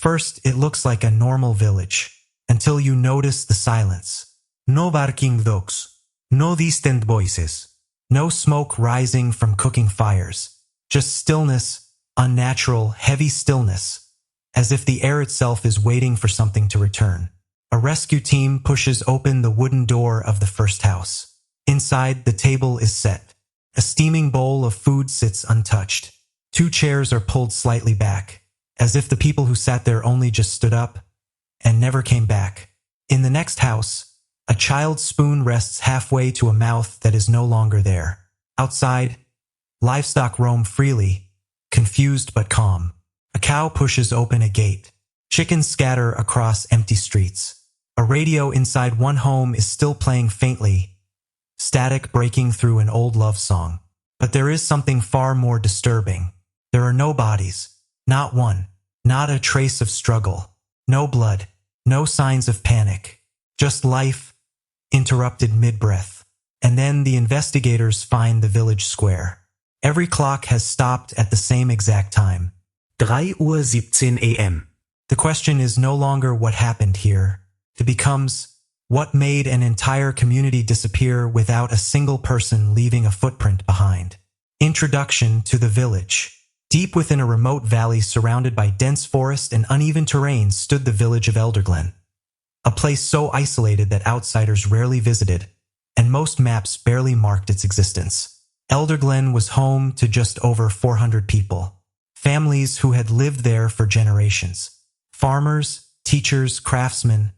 First, it looks like a normal village, until you notice the silence. No barking dogs, no distant voices, no smoke rising from cooking fires, just stillness, unnatural, heavy stillness, as if the air itself is waiting for something to return. A rescue team pushes open the wooden door of the first house. Inside, the table is set. A steaming bowl of food sits untouched. 2 chairs are pulled slightly back, as if the people who sat there only just stood up and never came back. In the next house, a child's spoon rests halfway to a mouth that is no longer there. Outside, livestock roam freely, confused but calm. A cow pushes open a gate. Chickens scatter across empty streets. A radio inside one home is still playing faintly, static breaking through an old love song. But there is something far more disturbing. There are no bodies, not one, not a trace of struggle, no blood, no signs of panic, just life, interrupted mid-breath. And then the investigators find the village square. Every clock has stopped at the same exact time. 3:17 a.m. The question is no longer what happened here. It becomes, what made an entire community disappear without a single person leaving a footprint behind? Introduction to the village. Deep within a remote valley surrounded by dense forest and uneven terrain stood the village of Elderglen. A place so isolated that outsiders rarely visited, and most maps barely marked its existence. Elderglen was home to just over 400 people. Families who had lived there for generations. Farmers, teachers, craftsmen,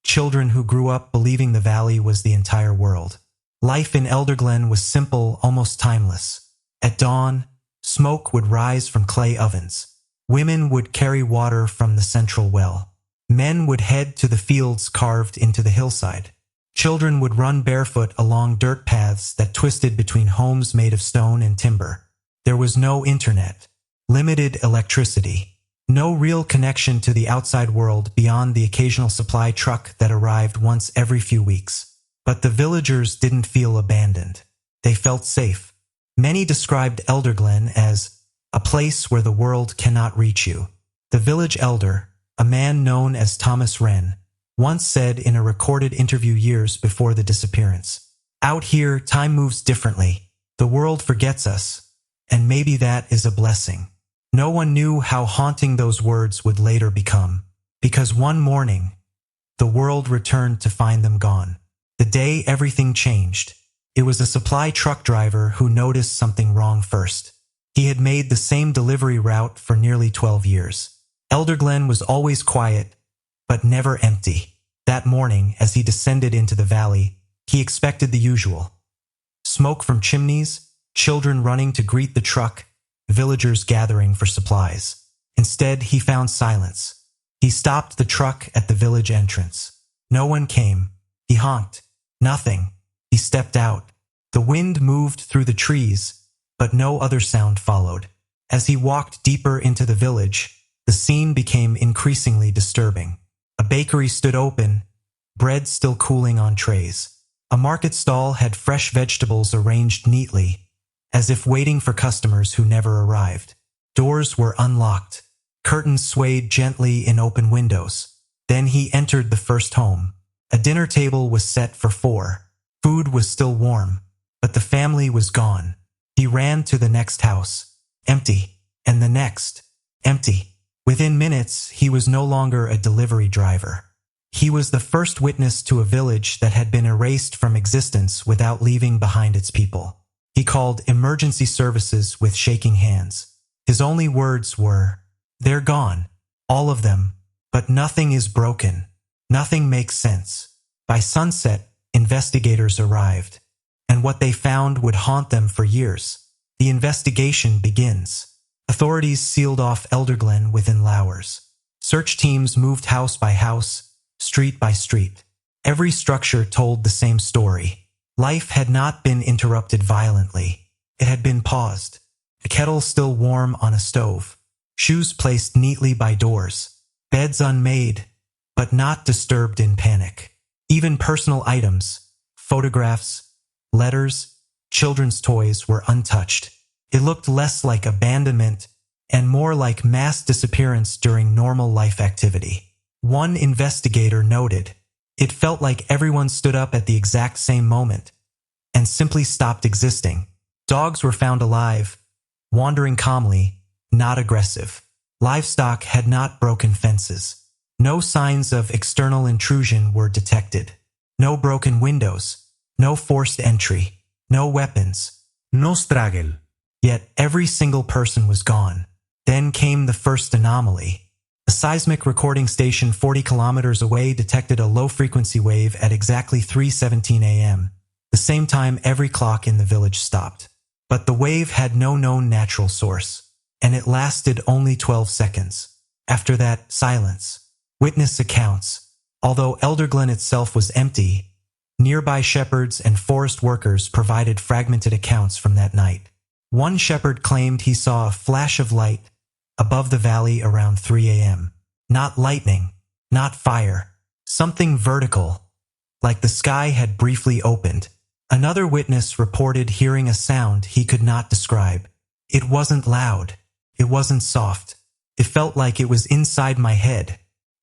children who grew up believing the valley was the entire world. Life in Elderglen was simple, almost timeless. At dawn, smoke would rise from clay ovens. Women would carry water from the central well. Men would head to the fields carved into the hillside. Children would run barefoot along dirt paths that twisted between homes made of stone and timber. There was no internet, limited electricity, no real connection to the outside world beyond the occasional supply truck that arrived once every few weeks. But the villagers didn't feel abandoned. They felt safe. Many described Elderglen as a place where the world cannot reach you. The village elder, a man known as Thomas Wren, once said in a recorded interview years before the disappearance, "Out here, time moves differently. The world forgets us, and maybe that is a blessing." No one knew how haunting those words would later become, because one morning, the world returned to find them gone. The day everything changed, it was a supply truck driver who noticed something wrong first. He had made the same delivery route for nearly 12 years. Elderglen was always quiet, but never empty. That morning, as he descended into the valley, he expected the usual. Smoke from chimneys, children running to greet the truck, villagers gathering for supplies. Instead, he found silence. He stopped the truck at the village entrance. No one came. He honked. Nothing. He stepped out. The wind moved through the trees, but no other sound followed. As he walked deeper into the village, the scene became increasingly disturbing. A bakery stood open, bread still cooling on trays. A market stall had fresh vegetables arranged neatly, as if waiting for customers who never arrived. Doors were unlocked. Curtains swayed gently in open windows. Then he entered the first home. A dinner table was set for 4. Food was still warm, but the family was gone. He ran to the next house. Empty. And the next. Empty. Within minutes, he was no longer a delivery driver. He was the first witness to a village that had been erased from existence without leaving behind its people. He called emergency services with shaking hands. His only words were, "They're gone. All of them. But nothing is broken. Nothing makes sense." By sunset, investigators arrived, and what they found would haunt them for years. The investigation begins. Authorities sealed off Elderglen within hours. Search teams moved house by house, street by street. Every structure told the same story. Life had not been interrupted violently. It had been paused. A kettle still warm on a stove. Shoes placed neatly by doors. Beds unmade, but not disturbed in panic. Even personal items, photographs, letters, children's toys were untouched. It looked less like abandonment and more like mass disappearance during normal life activity. One investigator noted, "It felt like everyone stood up at the exact same moment and simply stopped existing. Dogs were found alive, wandering calmly, not aggressive. Livestock had not broken fences. No signs of external intrusion were detected. No broken windows, no forced entry, no weapons. No struggle. Yet every single person was gone." Then came the first anomaly. A seismic recording station 40 kilometers away detected a low-frequency wave at exactly 3:17 a.m., the same time every clock in the village stopped. But the wave had no known natural source, and it lasted only 12 seconds. After that, silence. Witness accounts. Although Elderglen itself was empty, nearby shepherds and forest workers provided fragmented accounts from that night. One shepherd claimed he saw a flash of light above the valley around 3 a.m. Not lightning, not fire, something vertical, like the sky had briefly opened. Another witness reported hearing a sound he could not describe. "It wasn't loud. It wasn't soft. It felt like it was inside my head."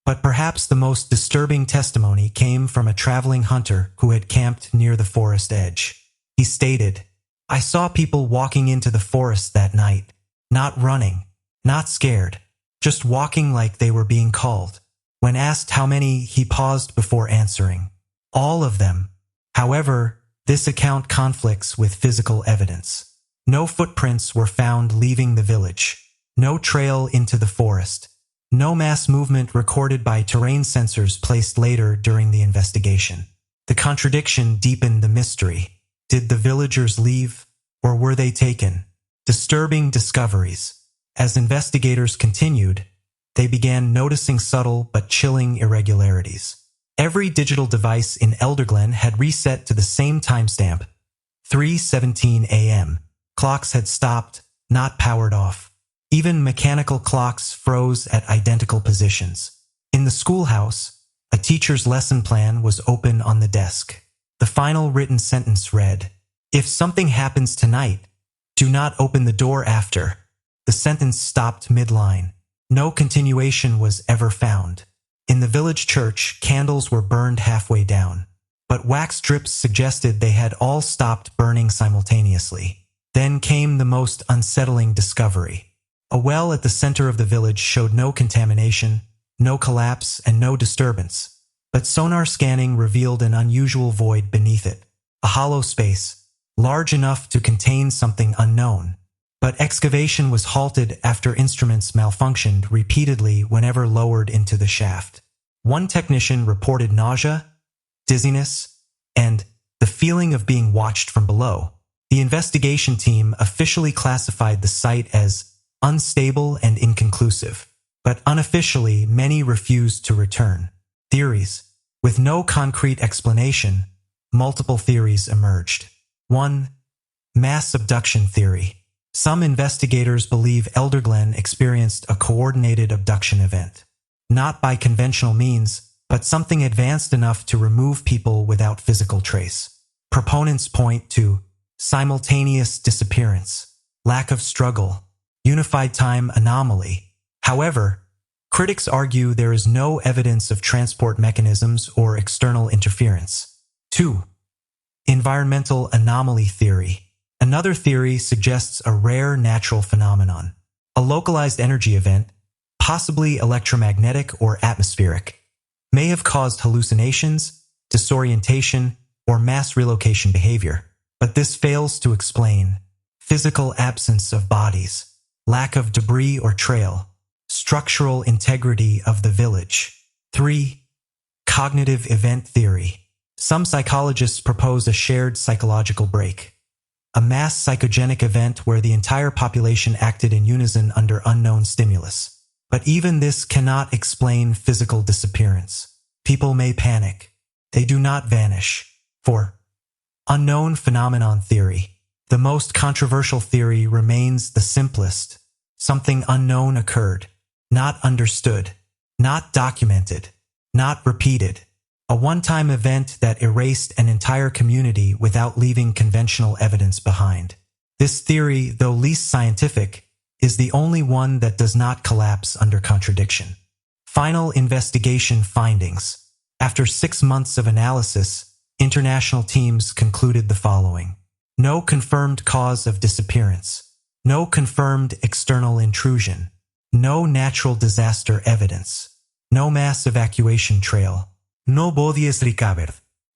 But perhaps the most disturbing testimony came from a traveling hunter who had camped near the forest edge. He stated, "I saw people walking into the forest that night, not running, not scared, just walking like they were being called." When asked how many, he paused before answering, "All of them." However, this account conflicts with physical evidence. No footprints were found leaving the village. No trail into the forest. No mass movement recorded by terrain sensors placed later during the investigation. The contradiction deepened the mystery. Did the villagers leave, or were they taken? Disturbing discoveries. As investigators continued, they began noticing subtle but chilling irregularities. Every digital device in Elderglen had reset to the same timestamp, 3:17 a.m. Clocks had stopped, not powered off. Even mechanical clocks froze at identical positions. In the schoolhouse, a teacher's lesson plan was open on the desk. The final written sentence read, "If something happens tonight, do not open the door after." The sentence stopped mid-line. No continuation was ever found. In the village church, candles were burned halfway down, but wax drips suggested they had all stopped burning simultaneously. Then came the most unsettling discovery. A well at the center of the village showed no contamination, no collapse, and no disturbance, but sonar scanning revealed an unusual void beneath it, a hollow space, large enough to contain something unknown. But excavation was halted after instruments malfunctioned repeatedly whenever lowered into the shaft. One technician reported nausea, dizziness, and the feeling of being watched from below. The investigation team officially classified the site as unstable and inconclusive, but unofficially many refused to return. Theories. With no concrete explanation, multiple theories emerged. 1. Mass abduction theory. Some investigators believe Elderglen experienced a coordinated abduction event. Not by conventional means, but something advanced enough to remove people without physical trace. Proponents point to simultaneous disappearance, lack of struggle, unified time anomaly. However, critics argue there is no evidence of transport mechanisms or external interference. 2. Environmental anomaly theory. Another theory suggests a rare natural phenomenon, a localized energy event, possibly electromagnetic or atmospheric, may have caused hallucinations, disorientation, or mass relocation behavior. But this fails to explain physical absence of bodies, lack of debris or trail, structural integrity of the village. 3. Cognitive event theory. Some psychologists propose a shared psychological break, a mass psychogenic event where the entire population acted in unison under unknown stimulus. But even this cannot explain physical disappearance. People may panic. They do not vanish. 4. Unknown phenomenon theory. The most controversial theory remains the simplest. Something unknown occurred, not understood, not documented, not repeated. A one-time event that erased an entire community without leaving conventional evidence behind. This theory, though least scientific, is the only one that does not collapse under contradiction. Final investigation findings. After 6 months of analysis, international teams concluded the following. No confirmed cause of disappearance. No confirmed external intrusion. No natural disaster evidence. No mass evacuation trail. No bodies recovered.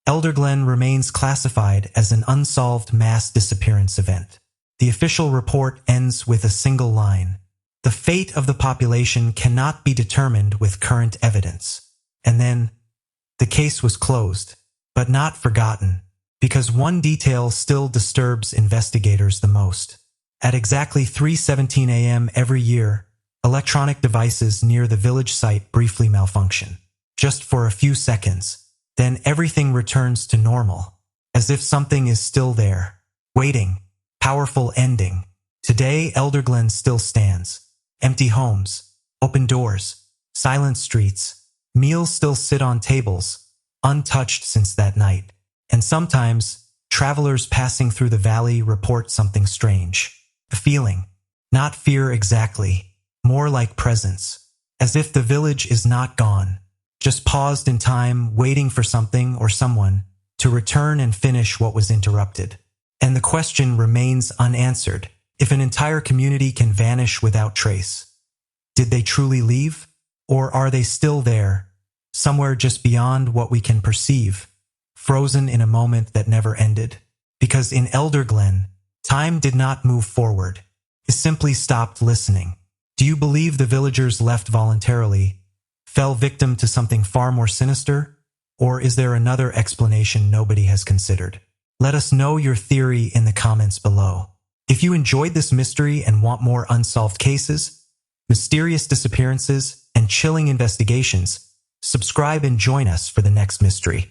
Elder Glen remains classified as an unsolved mass disappearance event. The official report ends with a single line. The fate of the population cannot be determined with current evidence. And then, the case was closed, but not forgotten, because one detail still disturbs investigators the most. At exactly 3:17 a.m. every year, electronic devices near the village site briefly malfunction. Just for a few seconds, then everything returns to normal, as if something is still there, waiting. Powerful ending. Today, Elder Glen still stands. Empty homes, open doors, silent streets. Meals still sit on tables, untouched since that night. And sometimes, travelers passing through the valley report something strange. A feeling, not fear exactly, more like presence. As if the village is not gone, just paused in time, waiting for something or someone to return and finish what was interrupted. And the question remains unanswered. If an entire community can vanish without trace, did they truly leave? Or are they still there, somewhere just beyond what we can perceive, frozen in a moment that never ended? Because in Elder Glen, time did not move forward. It simply stopped listening. Do you believe the villagers left voluntarily, fell victim to something far more sinister? Or is there another explanation nobody has considered? Let us know your theory in the comments below. If you enjoyed this mystery and want more unsolved cases, mysterious disappearances, and chilling investigations, subscribe and join us for the next mystery.